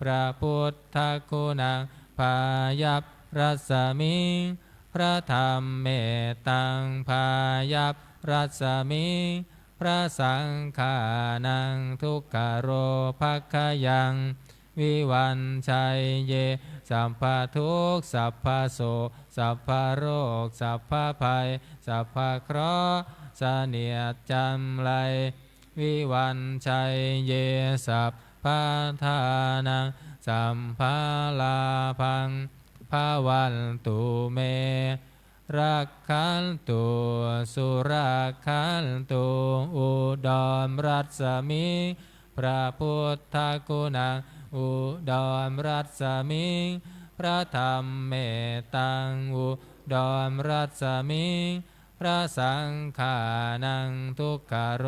พระพุทธคุณังพายัพรัสมิพระธรรมเมตตังพายัพรัสมิพระสังฆานังทุกขโรภัคคยังวิวันชัยเยสัมภทุกข์สัพพโสสัพพโรคสัพพภัยสัพพเคราะห์เสนียดจำไรวิวันชัยเยสัพพะทานังสัมภาลาภังภาวันตุเมรักขันตุสุรักขันตุอุดรรัศมีพระพุทธคุณังอุดรรัศมีพระธรรมเมตตังอุดรรัศมีพระสังฆานังทุกขโร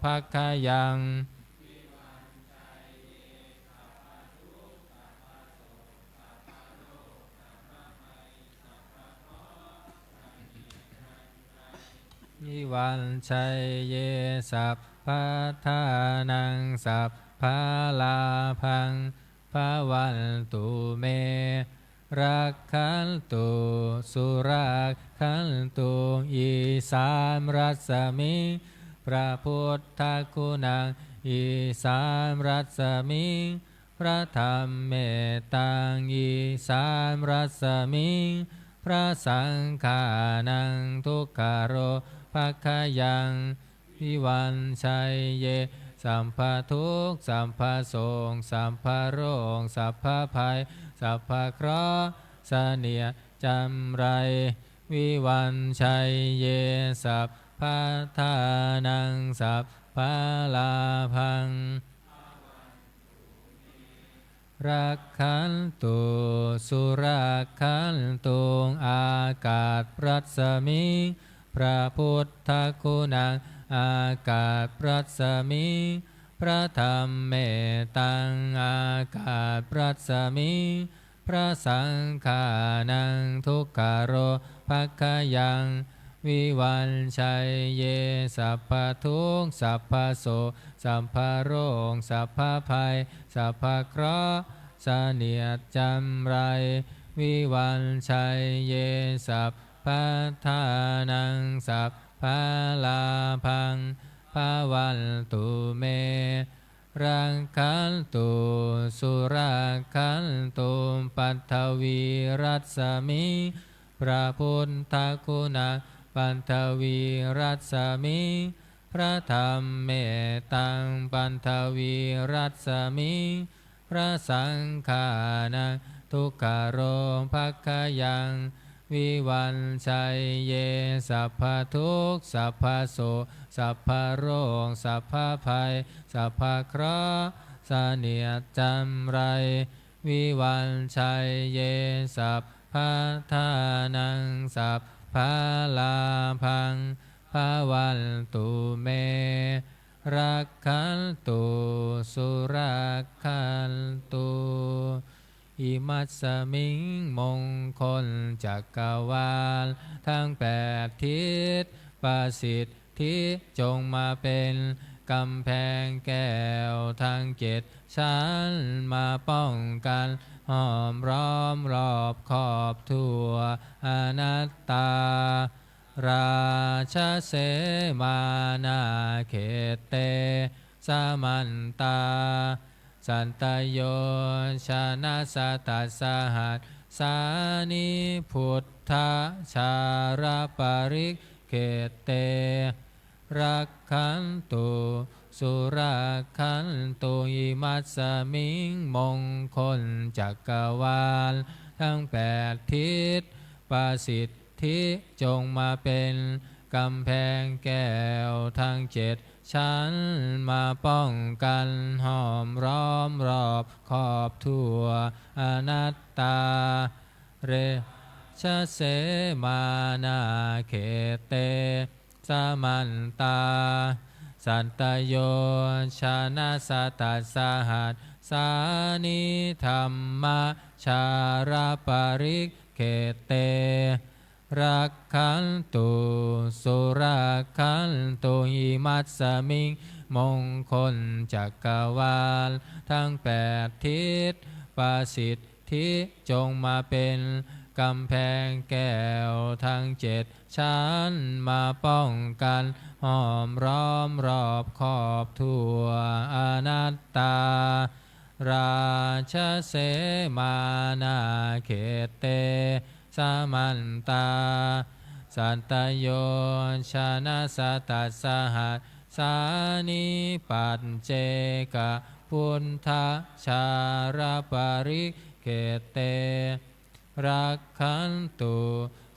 ภัคคยังวิวันชัยเยสัพพะทานังสัพพะลาภังภาวันตุเมรักขันตุสุรักขันตุอีสามรัศมิพระพุทธคุณังอีสามรัศมิพระธรรมเมตตังอีสามรัศมิพระสังฆานังทุกขโรภัคคยังวิวันชัยเยสัมภทุกข์สัมภโสสัมภโรคสัพพภัยสัพพเคราะห์เสนียดจำไรวิวันชัยเยสัพพะทานังสัพพะลาภังรักขันตุสุรักขันตุอากาศรัศมีพระพุทธคุณังอากาศรัศมีพระธรรมเมตตังอากาศรัศมีพระสังฆานังทุกขโรภัคคยังวิวันชัยเยสัพพทุกข์สัพพโสสัพพโรคสัพพภัยสัพพเคราะห์เสนียดจำไรวิวันชัยเยสัพพะทานังสัพพะลาภังภาวันตุเมรังคันตุสุรักขันตุปัทวีรัศมิพระพุทธคุณังปัทวีรัศมิพระธรรมเมตตังปัทวีรัศมิพระสังฆานังทุกขโรภัคคยังวิวันชัยเยสัพพทุกข์สัพพโสสัพพโรคสัพพภัยสัพพเคราะห์เสนียดจำไรวิวันชัยเยสัพพะทานังสัพพะลาภังภาวันตุเมรักขันตุสุรักขันตุอิมัสสมิงมงคลจักรวาลทั้งแปดทิศประสิทธิจงมาเป็นกำแพงแก้วทั้งเจ็ดชั้นมาป้องกันห้อมล้อมรอบขอบทั่วอนัตตาราชเสมานาเขตเตสามันตาสันตโยชนะสัตตสหัสสานิพุทธชาราปริกเขตเตรักขันตุสุรักขันตุอิมัสสมิงมงคลจักรวาลทั้งแปดทิศประสิทธิจงมาเป็นกำแพงแก้วทั้งเจ็ด ฉันมาป้องกันห้อมร้อมรอบขอบทั่วอนัตตาเรชะเสมานาเขเตสมันตาสันตโยชนะสตัสสหัสสานิธรรมชาราปริกเขเตรักขันตุสุรักขันตุหิมัสสมิงมงคลจักรวาลทั้งแปดทิศประสิทธิจงมาเป็นกำแพงแก้วทั้งเจ็ดชั้นมาป้องกันห้อมร้อมรอบขอบทั่วอนัตตาราชเสมานาเขเตสมันตาสันตโยชนะสตัสสหัสสานิปัจเจกพุทธชาราปริเขเตรักขันตุ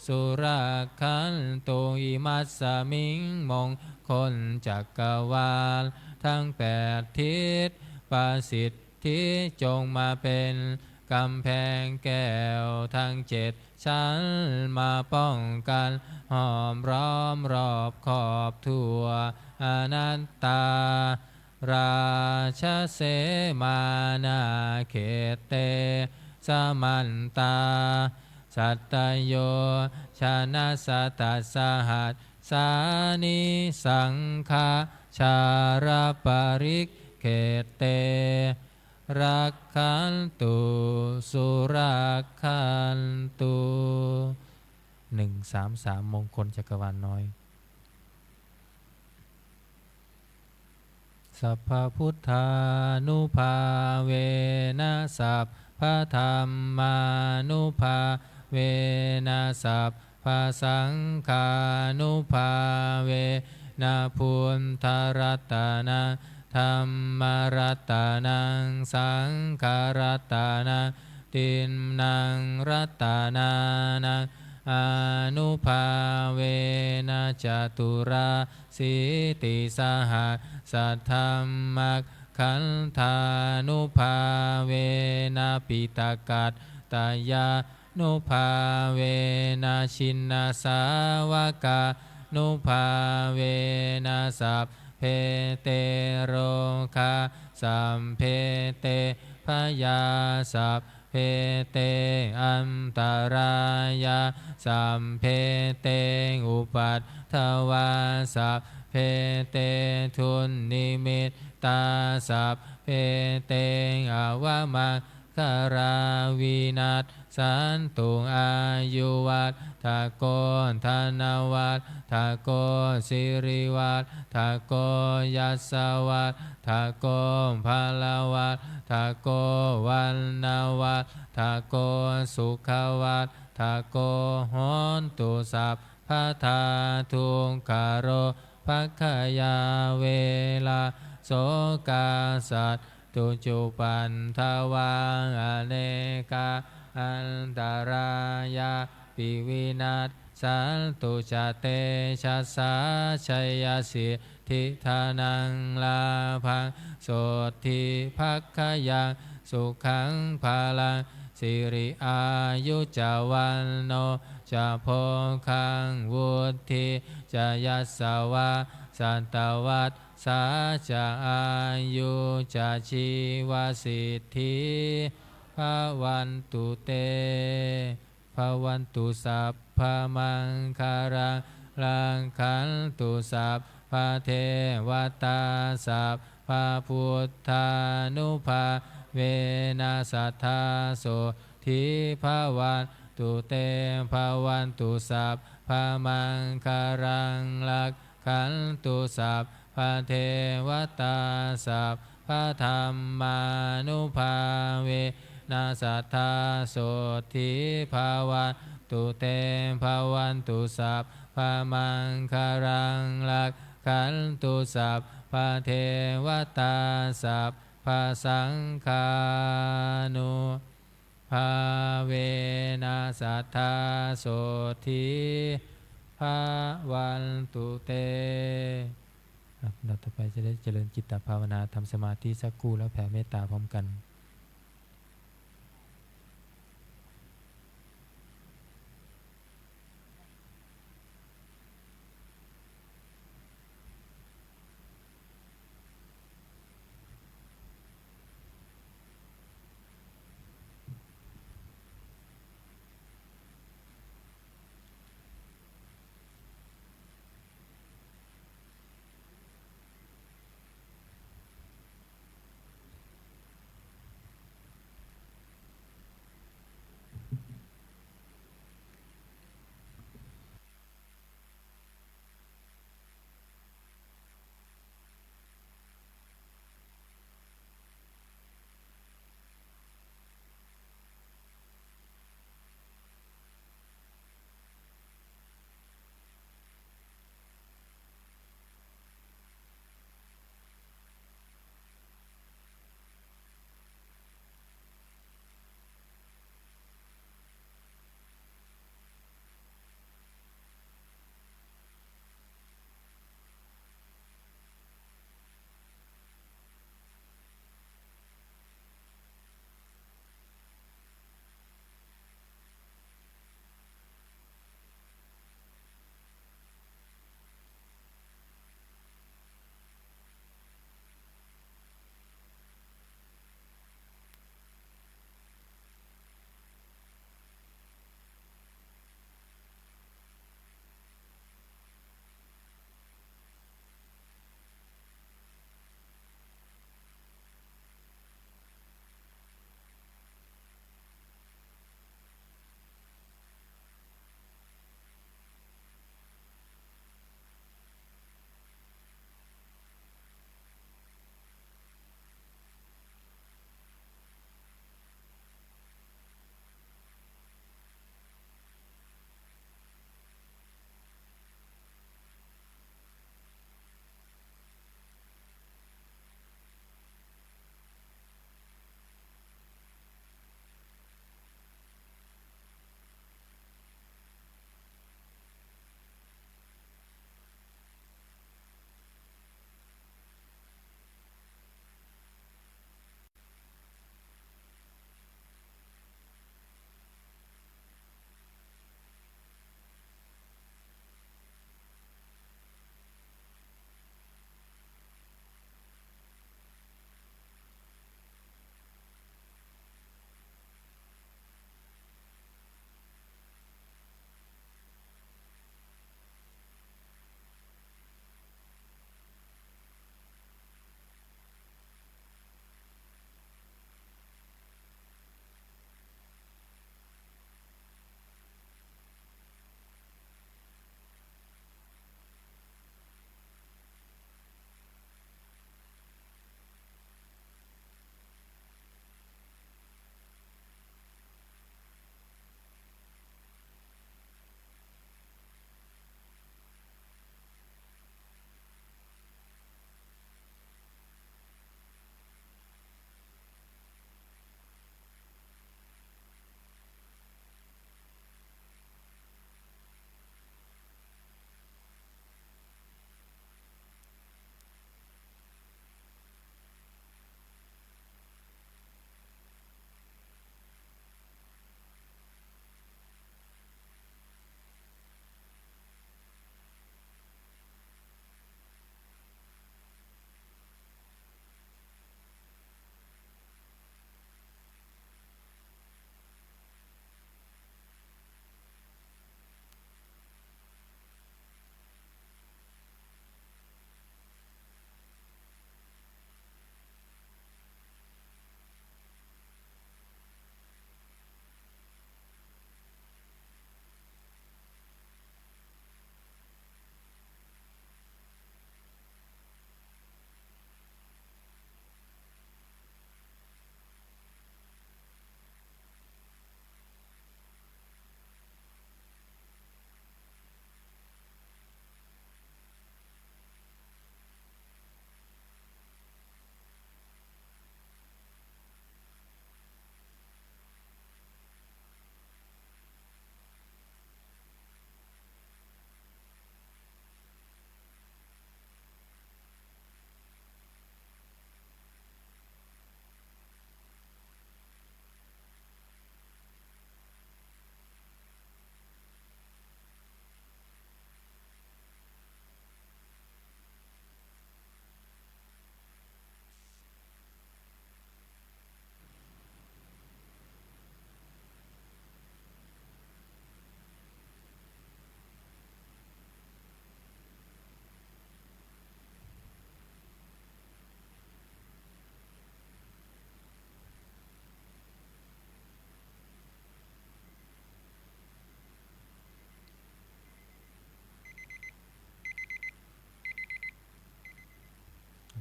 สุรักขันตุอิมัสสมิงมงคลจักรวาลทั้งแปดทิศประสิทธิจงมาเป็นกำแพงแก้วทั้งเจ็ดชั้นมาป้องกันห้อมร้อมรอบขอบทั่วอนัตตาราชเสมานาเขเตสมันตาสัตตโยชนะสตัสสหัสสานิสังฆาชาราปริกเขเตรักขันตุสุรักขันตุ133มงคลจักรวาลน้อยสัพพพุทธานุภาเวนะสัพพธรรมานุภาเวนะสัพพสังฆานุภาเวนะพุทธรัตนะธรรมรัตนังสังฆรัตนังตินนังรัตนานังอนุภาเวนะจตุราสิติสหัสสัทธัมมัคขันธานุภาเวนะปิตกัตตายานุภาเวนะชินนาสาวกานุภาเวนะสัพเพเตโรคาสัมเพเตพยาสัพเพเตอันตรายาสัมเพเตอุปัฏฐวาสัพเพเตทุนนิมิตตาสัพเพเตอวมัคคาราวินัสสันตุอายุวัฏทะโกธนวัฏทะโกสิริวัฏทะโกยัสสวัฏทะโกภาลวัฏทะโกวันนาวัฏทะโกสุขวัฏทะโกโหนตุสัพพะทาทุงคารโรภคยาเวลาโสกาสัตตุจุปันทวังอเนกาอันตรายาปิวินัสสันตุจเตชะสาชัยสิทธิธานังลาภังโสทิภัคขยังสุขังภาลังสิริอายุจวันโนจะโพคังวุฒิจะยัสสวะสันตวัฏสาจะอายุจะชีวสิทธิภวันตุเตภวันตุสัพพมังคารังลังขันตุสัพพเทวตาสัพพพุทธานุภาเวนัสสัทธาโสทิภวันตุเตภวันตุสัพพมังคารังลักขันตุสัพพเทวตาสัพพธรรมานุภาเวนัสสัทธาโสทิภวันตุเตภวันตุสัพพมังคารังลักขันตุสัพพเทวตาสัพพสังฆานุภาเวนัสสัทธาโสทิภวันตุเต ครับเราต่อไปจะได้เจริญจิตตภาวนาทำสมาธิสักครู่แล้วแผ่เมตตาพร้อมกัน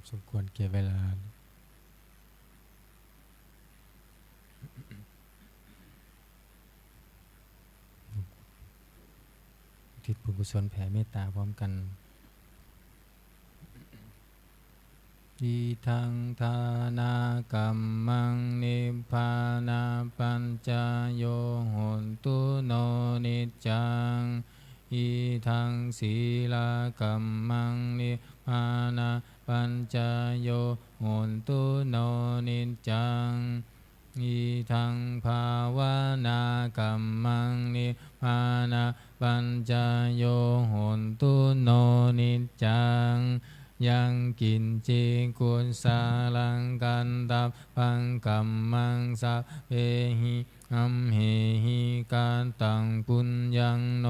สมควรแก่เวลาทิศบุญกุศลแผ่เมตตาพร้อมกันอิทังทานากรรมังนิพพานาปัญจโยโหนตุโนนิจจังอิทังศีลากรรมังนิพพานาปัญจโยโหนตุโนนิจจังอิทังภาวนากรรมังนิพพานาปัญจโยโหนตุโนนิจจังยังกินจิกุลสาลังกันตับปังกัมมังสัพเพหิอัมเหหิกันตังปุญญังโน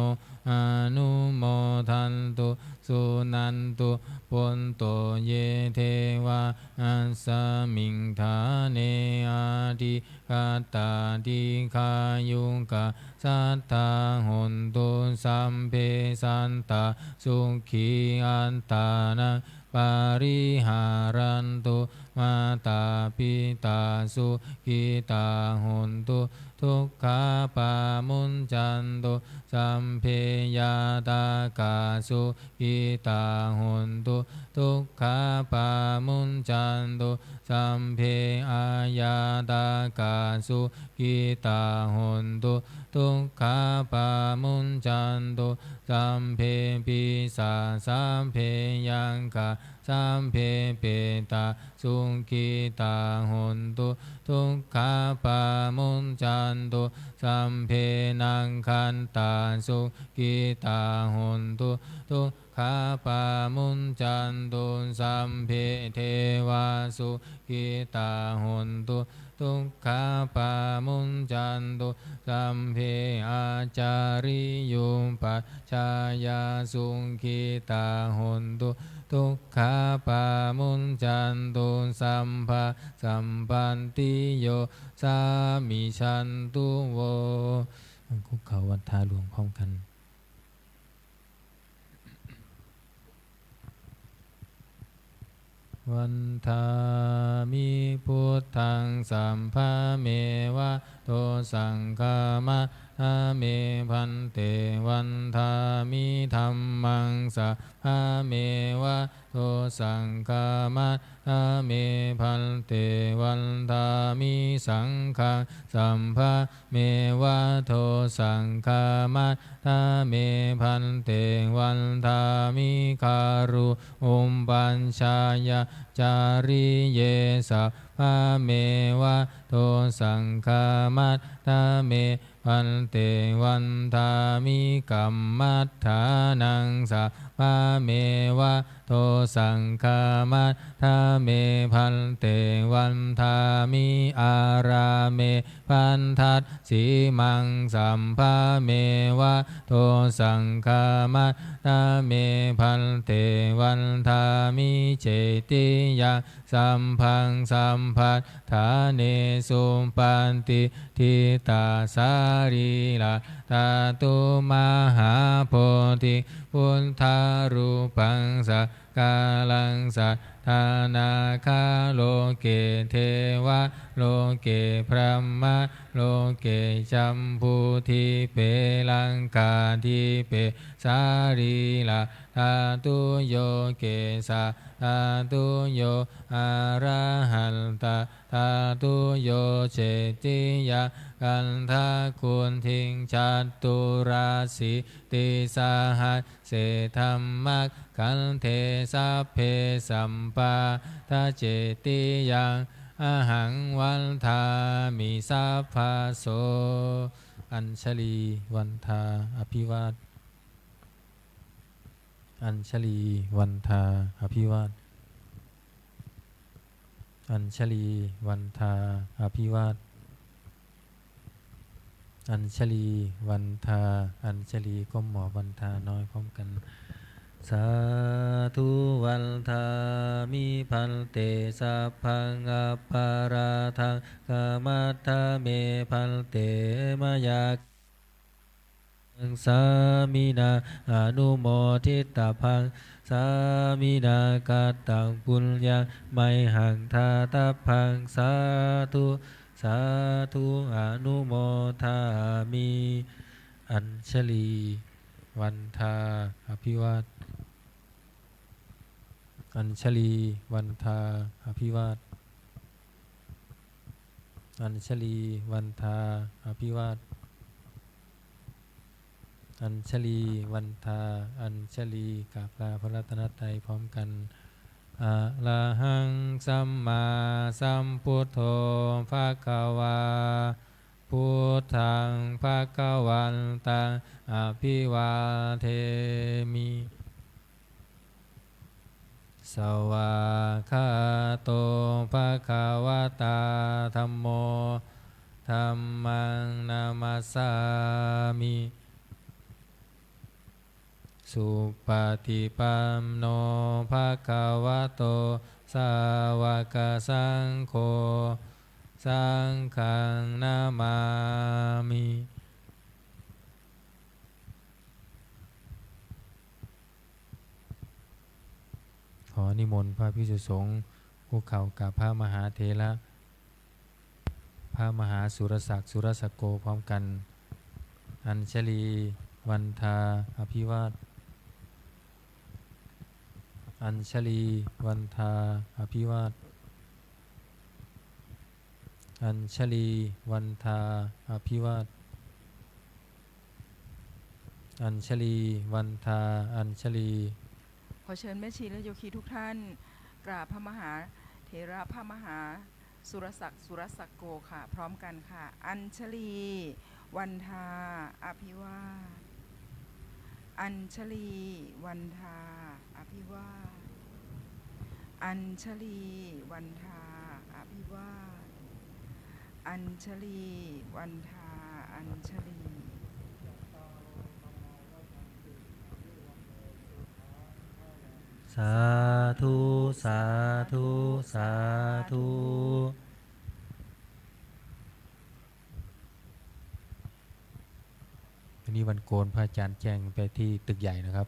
อนุโมทันตุสุนันตุปุนโตเยเทวาอัสสมิงธาเนอาทิกาตาติคายุงกะสัทธาหนตุสัมเพสันตาสุขีอันตานังปาริหารันตุมาตาปิตาสุขิตาหนตุทุกขาปามุญจันตุสัมเพยาตากาสุขิตาหนตุทุกขาปามุญจันตุสัมเพอายาตากาสุขิตาหนตุทุกขาปามุญจันตุสัมเพปิสาสัมเพยังกาสัมเพเปตาสุขิตาหนตุทุกขาปามุญจันตุสัมเพนังคันตาสุขิตาหนตุทุกขาปามุญจันตุสัมเพเทวาสุขิตาหนตุทุกขาปามุญจันตุสัมเพอาจาริยุปัชฌายาสุขิตาหนตุทุกขาปามุญจันตุสัมภะสัมปันติโยสามิชันตุโวคุกเขาวันทาหลวงพร้อมกันวันทามิพุทธังสัมภะเมวะโตสังฆามะทาเมพันเตวันทามิธัมมังสัพพะเมวะโตสังฆามะทาเมพันเตวันทามิสังฆังสัมภะเมวะโตสังฆามะทาเมพันเตวันทามิคารุอุมปัญชายาจาริเยสัพพะเมวะโตสังฆามะทาเมพันเตวันทามิกัมมัฏฐานังสัพพะเมวะโตสังฆามะทาเมพันเตวันทามิอาราเมพันทัสสีมังสัมภะเมวะโตสังฆามะทาเมพันเตวันทามิเจติยังสัมพังสัมภัทธาเนสุปันติทิตาสารีลาตาตุมหาโพธิพุทธารูปังสักกาลังสัทธานาคาโลเกเทวะโลเกพรหมะโลเกจัมพูทิเปลังกาทิเปสารีลาธาตุโยเกสะธาตุโยอะระหันตะธาตุโยเจติยะกันทาคุณทิงจัตตุราสีติสหัสเสธัมมักขันเทสัพเพสัมปาทาเจติยังอหังวันทามิสัพพะโสอัญชลีวันทาอภิวาทอัญชลีวันทาอภิวาทอัญชลีวันทาอภิวาทอัญชลีวันทาอัญชลีก้มหมอวันทาน้อยพร้อมกันสาธุวันทามิพันเตสัพพังอปาราทังกามัตถเมพันเตมยา สามินาอนุโมทิตาพังสามินากาตังปุญญาไมหังทาตาพังสาธุสาธุอนุโมทามิอัญชลีวันทาอภิวาทอัญชลีวันทาอภิวาทอัญชลีวันทาอภิวาทอัญชลีวันทาอัญชลีกราบลาพระรัตนตรัยพร้อมกันอะระหังสัมมาสัมพุทโธภะคะวาพุทธังภะคะวันตังอภิวาเทมิสวากขาโตภะคะวะตาธัมโมธัมมังนามัสสามิสุปฏิปันโนภะคะวะโตสาวกสังโฆสังฆังนามามิขอนิมนต์พระภิกษุสงฆ์คุกเข่ากับพระมหาเถระพระมหาสุรศักดิ์สุรสกโกพร้อมกันอัญชลีวันทาอภิวาทอัญชลีวันทาอภิวาทอัญชลีวันทาอภิวาทอัญชลีวันทาอัญชลีขอเชิญแม่ชีและโยคีทุกท่านกราบพระมหาเถระพระมหาสุรศักดิ์สุรศักโกค่ะพร้อมกันค่ะอัญชลีวันทาอภิวาทอัญชลีวันทาอภิวาทอัญชลีวันทาอภิวาทอัญชลีวันทาอัญชลีสาธุสาธุสาธุวันนี้วันโกนพระอาจารย์แจ้งไปที่ตึกใหญ่นะครับ